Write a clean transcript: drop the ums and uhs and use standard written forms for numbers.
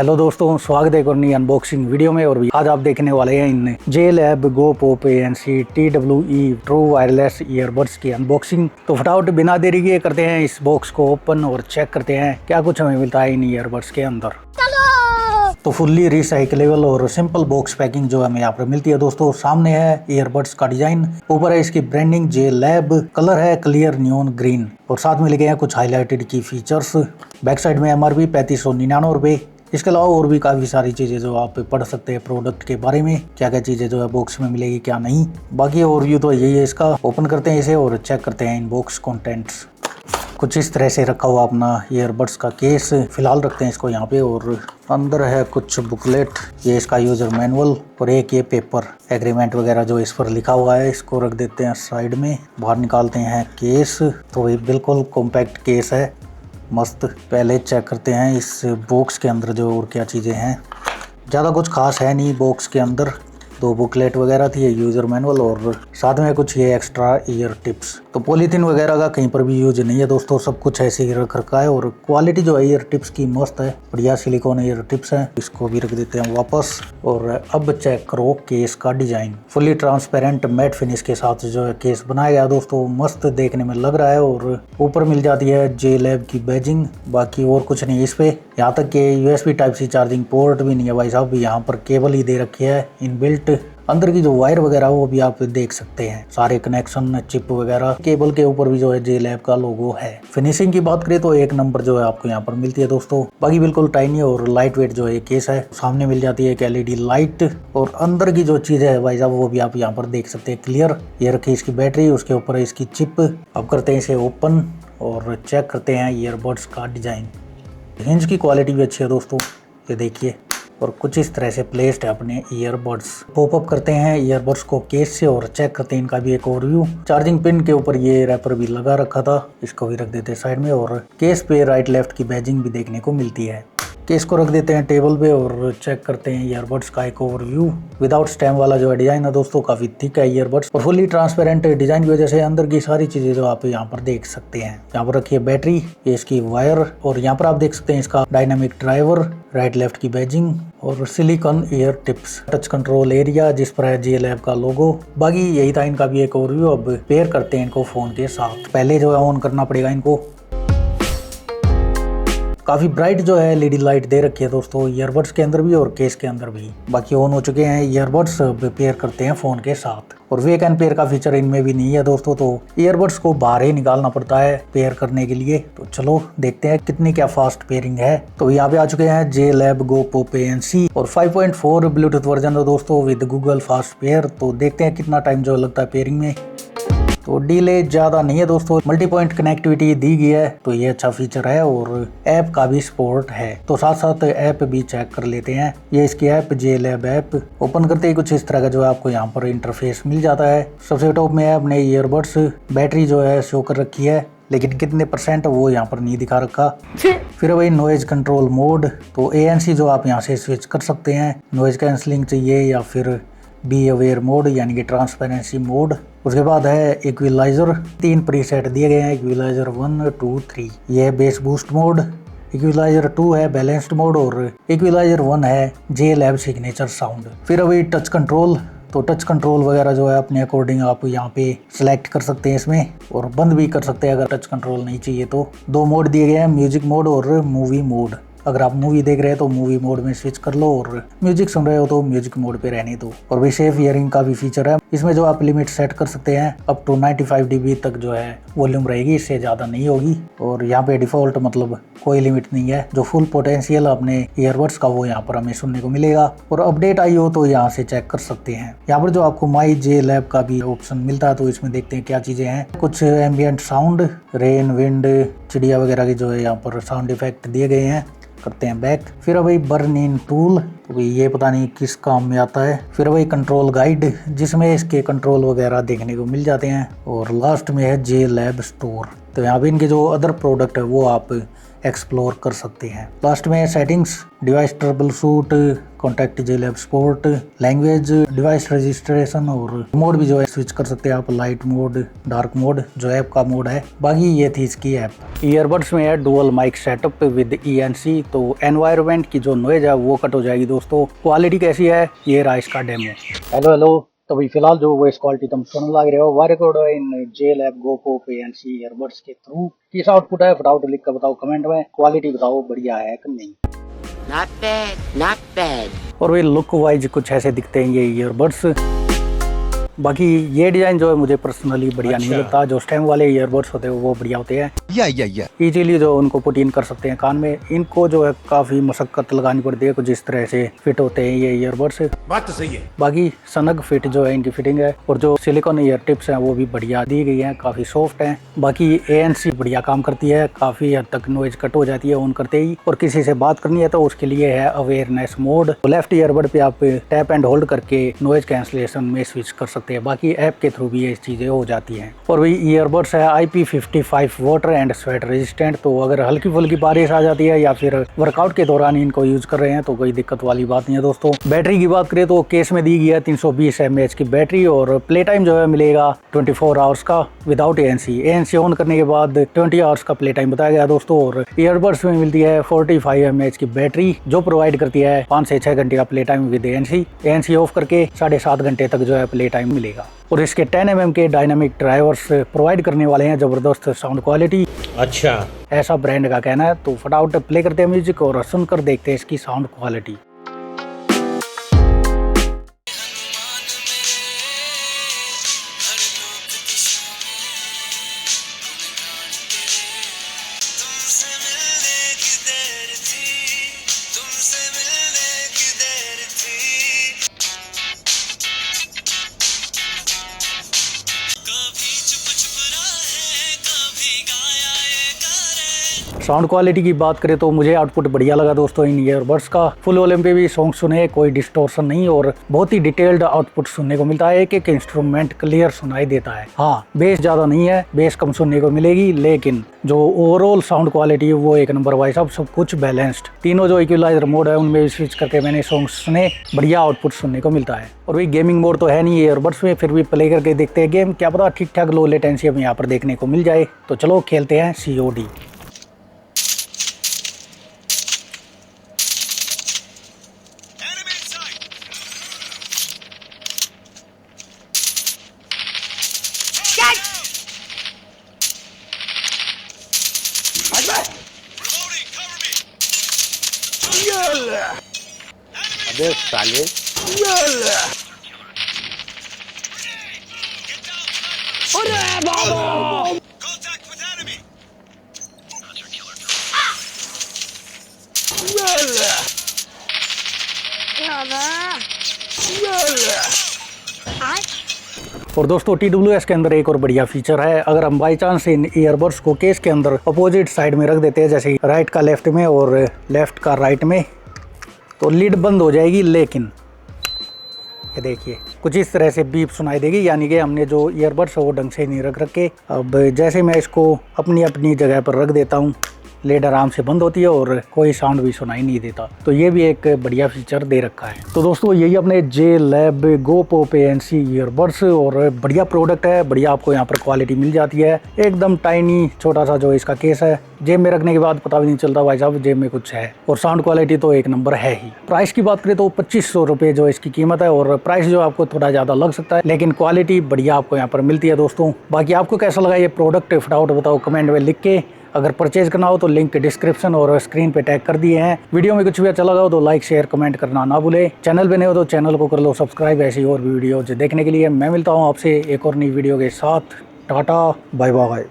Hello दोस्तों, स्वागत है एक और नई अनबॉक्सिंग वीडियो में। और भी आज आप देखने वाले हैं इन JLab Go Pop ANC TWE true wireless earbuds की अनबॉक्सिंग। तो फटाफट बिना देरी किए करते हैं इस बॉक्स को ओपन और चेक करते हैं क्या कुछ हमें मिलता है इन ईयरबड्स के अंदर। तो फुल्ली रिसाइकलेबल और सिंपल बॉक्स पैकिंग जो हमें यहाँ पर मिलती है दोस्तों। सामने है ईयरबड्स का डिजाइन, ऊपर है इसकी ब्रांडिंग JLab, कलर है क्लियर नियॉन ग्रीन और साथ में लिखे हैं कुछ हाईलाइटेड की फीचर्स। बैक साइड में MRP 3599 रुपए। इसके अलावा और भी काफ़ी सारी चीज़ें जो आप पढ़ सकते हैं प्रोडक्ट के बारे में, क्या क्या चीज़ें जो है बॉक्स में मिलेगी क्या नहीं। बाकी ओवरव्यू तो यही है इसका। ओपन करते हैं इसे और चेक करते हैं इन बॉक्स कंटेंट्स। कुछ इस तरह से रखा हुआ अपना ईयरबड्स का केस, फिलहाल रखते हैं इसको यहाँ पे। और अंदर है कुछ बुकलेट, ये इसका यूजर मैनुअल और एक ये पेपर एग्रीमेंट वगैरह जो इस पर लिखा हुआ है, इसको रख देते हैं साइड में। बाहर निकालते हैं केस, तो ये बिल्कुल कॉम्पैक्ट केस है, मस्त। पहले चेक करते हैं इस बॉक्स के अंदर जो और क्या चीज़ें हैं। ज़्यादा कुछ खास है नहीं बॉक्स के अंदर, दो बुकलेट वगैरह थी, यूज़र मैनुअल और साथ में कुछ ये एक्स्ट्रा ईयर टिप्स। तो पॉलीथीन वगैरह का कहीं पर भी यूज नहीं है दोस्तों, सब कुछ ऐसे ही रख रखा है। और क्वालिटी जो है ईयर टिप्स की मस्त है, बढ़िया सिलिकॉन ईयर टिप्स है। इसको भी रख देते हैं वापस। और अब चेक करो केस का design, fully transparent matte finish के साथ जो है केस बनाया गया दोस्तों, मस्त देखने में लग रहा है। और ऊपर मिल जाती है JLab की बैजिंग, बाकी और कुछ नहीं इस पे। यहाँ तक कि USB Type-C चार्जिंग पोर्ट भी नहीं है भाई साहब, यहाँ पर केबल ही दे रखी है इनबिल्ट। अंदर की जो वायर वगैरह वो भी आप देख सकते हैं, सारे कनेक्शन चिप वगैरह। केबल के ऊपर भी जो है JLab का लोगो है। फिनिशिंग की बात करें तो एक नंबर जो है आपको यहाँ पर मिलती है दोस्तों। बाकी बिल्कुल टाइनी और लाइट वेट जो है केस है। सामने मिल जाती है एक LED लाइट और अंदर की जो चीज है भाई साहब वो भी आप यहाँ पर देख सकते हैं क्लियर। ये रखी इसकी बैटरी, उसके ऊपर है इसकी चिप। अब करते हैं इसे ओपन और चेक करते हैं ईयरबड्स का डिजाइन। हिंज की क्वालिटी भी अच्छी है दोस्तों, ये देखिए। और कुछ इस तरह से प्लेस्ड है अपने ईयरबड्स। पॉपअप करते हैं ईयरबड्स को केस से और चेक करते हैं इनका भी एक ओवरव्यू। चार्जिंग पिन के ऊपर ये रैपर भी लगा रखा था, इसको भी रख देते हैं साइड में। और केस पे राइट लेफ्ट की बैजिंग भी देखने को मिलती है। केस को रख देते हैं टेबल पे और चेक करते हैं ईयरबड्स का एक ओवरव्यू। विदाउट स्टेम वाला जो है डिजाइन है दोस्तों, काफी थिक है ईयरबड्स और फुली ट्रांसपेरेंट डिजाइन की वजह से अंदर की सारी चीजें जो आप यहाँ पर देख सकते हैं। यहाँ पर रखी है बैटरी, ये इसकी वायर और यहाँ पर आप देख सकते हैं इसका डायनामिक ड्राइवर, राइट लेफ्ट की बैजिंग और silicon year tips. Touch control area जिस पर है JLab का लोगो। बाकी यही था इनका भी एक ओवरव्यू। अब पेयर करते हैं इनको फोन के साथ। पहले जो है ऑन करना पड़ेगा इनको। काफी ब्राइट जो है LED लाइट दे रखी है दोस्तों, ईयरबड्स के अंदर भी और केस के अंदर भी। बाकी ऑन हो चुके हैं ईयरबड्स, पेयर करते हैं फोन के साथ। और वेक एंड पेयर का फीचर इनमें भी नहीं है दोस्तों, तो ईयरबड्स को बाहर ही निकालना पड़ता है पेयर करने के लिए। तो चलो देखते हैं कितनी क्या फास्ट पेयरिंग है। तो यहाँ पे आ चुके हैं JLab Go Pop ANC और 5.4 ब्लूटूथ वर्जन है दोस्तों विद गूगल फास्ट पेयर। तो देखते हैं कितना टाइम जो लगता है पेयरिंग में। तो डिले ज़्यादा नहीं है दोस्तों, मल्टी पॉइंट कनेक्टिविटी दी गई है, तो ये अच्छा फीचर है। और ऐप का भी सपोर्ट है, तो साथ साथ ऐप भी चेक कर लेते हैं। ये इसकी ऐप JLab ऐप। ओपन करते ही कुछ इस तरह का जो है आपको यहाँ पर इंटरफेस मिल जाता है। सबसे टॉप में है अपने ईयरबड्स, बैटरी जो है शो कर रखी है, लेकिन कितने % वो यहाँ पर नहीं दिखा रखा। फिर वही नॉइज कंट्रोल मोड, तो ANC जो आप यहाँ से स्विच कर सकते हैं, नॉइज कैंसलिंग चाहिए या फिर बी अवेयर मोड यानी कि ट्रांसपेरेंसी मोड। उसके बाद है इक्विलाइजर, 3 प्रीसेट दिए गए हैं, इक्विलाइजर 1, 2, 3। ये है बेस बूस्ट मोड, इक्विलाइजर 2 है बैलेंस्ड मोड और इक्विलाइजर 1 है JLab सिग्नेचर साउंड। फिर अभी टच कंट्रोल, तो टच कंट्रोल वगैरह जो है अपने अकॉर्डिंग आप यहाँ पे सिलेक्ट कर सकते हैं इसमें और बंद भी कर सकते हैं अगर टच कंट्रोल नहीं चाहिए तो। 2 मोड दिए गए हैं, म्यूजिक मोड और मूवी मोड। अगर आप मूवी देख रहे हैं तो मूवी मोड में स्विच कर लो और म्यूजिक सुन रहे हो तो म्यूजिक मोड पे रहने दो। और भी सेफ हियरिंग का भी फीचर है इसमें, जो आप लिमिट सेट कर सकते हैं अप टू 95 dB तक जो है वॉल्यूम रहेगी, इससे ज़्यादा नहीं होगी। और यहाँ पे डिफॉल्ट मतलब कोई लिमिट नहीं है। जो फुल पोटेंशियल अपने ईयरबड्स का वो यहाँ पर हमें सुनने को मिलेगा। और अपडेट आई हो तो यहाँ से चेक कर सकते हैं। यहाँ पर जो आपको माई JLab का भी ऑप्शन मिलता है, तो इसमें देखते हैं क्या चीज़ें हैं। कुछ एम्बियंट साउंड, रेन, विंड, चिड़िया वगैरह की जो है यहाँ पर साउंड इफेक्ट दिए गए हैं। करते हैं बैक। फिर वही बर्न इन टूल, तो ये पता नहीं किस काम में आता है। फिर वही कंट्रोल गाइड जिसमें इसके कंट्रोल वगैरह देखने को मिल जाते हैं। और लास्ट में है JLab स्टोर। तो यहाँ पे इनके जो अदर प्रोडक्ट है वो आप एक्सप्लोर कर सकते हैं। लास्ट में settings, device troubleshoot, contact JLab sport, language, device registration और मोड भी जो है स्विच कर सकते हैं आप, लाइट मोड, डार्क मोड जो ऐप का मोड है। बाकी ये थी इसकी ऐप। ईयरबड्स में है dual mic setup with ENC, तो एनवायरनमेंट की जो नॉइज है वो कट हो जाएगी दोस्तों। क्वालिटी कैसी है ये रहा इसका डेमो। हेलो तो अभी फिलहाल जो वॉइस क्वालिटी तुम सुनने लग रहे हो वो रिकॉर्ड है इन JLab Go Pop ANC earbuds के थ्रू। किस आउटपुट है फटाफट लिख कर बताओ कमेंट में, क्वालिटी बताओ बढ़िया है कि नहीं। Not bad, not bad. और वे लुक वाइज कुछ ऐसे दिखते हैं ये ईयरबड्स। बाकी ये डिजाइन जो है मुझे पर्सनली बढ़िया नहीं लगता। जो स्टेम वाले ईयरबड्स होते हैं वो बढ़िया होते हैं, इजीली जो उनको पुट इन कर सकते हैं कान में। इनको जो है काफी मशक्कत लगानी पड़ती है कुछ इस तरह से फिट होते हैं ये ईयरबड्स। बात तो सही है। बाकी सनग फिट जो है इनकी फिटिंग है, और जो सिलिकॉन ईयर टिप्स हैं वो भी बढ़िया दी गई हैं, काफी सॉफ्ट हैं। बाकी ANC बढ़िया काम करती है, काफी हद तक नॉइज कट हो जाती है ऑन करते ही। और किसी से बात करनी है तो उसके लिए है अवेयरनेस मोड। लेफ्ट ईयरबड पे आप टैप एंड होल्ड करके नॉइज कैंसलेशन में स्विच कर सकते हैं। बाकी ऐप के थ्रू भी ये चीजें हो जाती हैं। और वही ईयरबड्स है IP55 water and sweat resistant, तो अगर हल्की फुल्की बारिश आ जाती है या फिर वर्कआउट के दौरान इनको यूज कर रहे हैं तो कोई दिक्कत वाली बात नहीं है दोस्तों। बैटरी की बात करें तो केस में दी गई है 320 mAh की बैटरी, और प्ले टाइम जो है मिलेगा 24 आवर्स का विदाउट ANC ऑन करने के बाद 20 आवर्स का प्ले टाइम बताया गया दोस्तों। और ईयरबड्स में मिलती है 45 mAh की बैटरी जो प्रोवाइड करती है 5 से 6 घंटे का play time with ANC of करके 7.5 घंटे तक जो है प्ले टाइम मिलेगा। और इसके 10 mm के डायनामिक ड्राइवर्स प्रोवाइड करने वाले हैं, जबरदस्त साउंड क्वालिटी। अच्छा, ऐसा ब्रांड का कहना है। तो फटाफट प्ले करते हैं म्यूजिक और सुनकर देखते हैं इसकी साउंड क्वालिटी। साउंड क्वालिटी की बात करें तो मुझे आउटपुट बढ़िया लगा दोस्तों इन ईयरबड्स का। फुल वॉल्यूम पे भी सॉन्ग सुने, कोई डिस्टॉर्शन नहीं, और बहुत ही डिटेल्ड आउटपुट सुनने को मिलता है। एक इंस्ट्रूमेंट क्लियर सुनाई देता है। हाँ, बेस ज्यादा नहीं है, बेस कम सुनने को मिलेगी, लेकिन जो ओवरऑल साउंड क्वालिटी है वो एक नंबर वाइज सब कुछ बैलेंस्ड। तीनों जो इक्वलाइजर मोड है उनमें स्विच करके मैंने सॉन्ग सुने, बढ़िया आउटपुट सुनने को मिलता है। और वही गेमिंग मोड तो है नहीं ईयरबड्स में, फिर भी प्ले करके देखते हैं गेम, क्या पता ठीक ठाक लो लेटेंसी हमें यहाँ पर देखने को मिल जाए। तो चलो खेलते हैं COD। अबे साले, अरे बाबा! और दोस्तों TWS के अंदर एक और बढ़िया फीचर है। अगर हम बाई चांस इन ईयरबड्स को केस के अंदर अपोजिट साइड में रख देते हैं, जैसे राइट का लेफ्ट में और लेफ्ट का राइट में, तो लीड बंद हो जाएगी। लेकिन ये देखिए कुछ इस तरह से बीप सुनाई देगी, यानी कि हमने जो ईयरबड्स है वो ढंग से नहीं रख रखे। अब जैसे मैं इसको अपनी अपनी जगह पर रख देता हूँ, लीड आराम से बंद होती है और कोई साउंड भी सुनाई नहीं देता। तो ये भी एक बढ़िया फीचर दे रखा है। तो दोस्तों यही अपने JLab Go Pop ANC earbuds, और बढ़िया प्रोडक्ट है, बढ़िया आपको यहाँ पर क्वालिटी मिल जाती है। एकदम टाइनी छोटा सा जो इसका केस है, जेब में रखने के बाद पता भी नहीं चलता भाई साहब जेब में कुछ है। और साउंड क्वालिटी तो एक नंबर है ही। प्राइस की बात करें तो 2500 रुपये जो इसकी कीमत है, और प्राइस जो आपको थोड़ा ज़्यादा लग सकता है, लेकिन क्वालिटी बढ़िया आपको यहाँ पर मिलती है दोस्तों। बाकी आपको कैसा लगा ये प्रोडक्ट फटाफट बताओ कमेंट में लिख के। अगर परचेज करना हो तो लिंक डिस्क्रिप्शन और स्क्रीन पे टैग कर दिए हैं। वीडियो में कुछ भी अच्छा लगा हो तो लाइक शेयर कमेंट करना ना भूले। चैनल पे नए हो तो चैनल को कर लो सब्सक्राइब। ऐसी और वीडियो देखने के लिए मैं मिलता हूँ आपसे एक और नई वीडियो के साथ। Tata bye bye.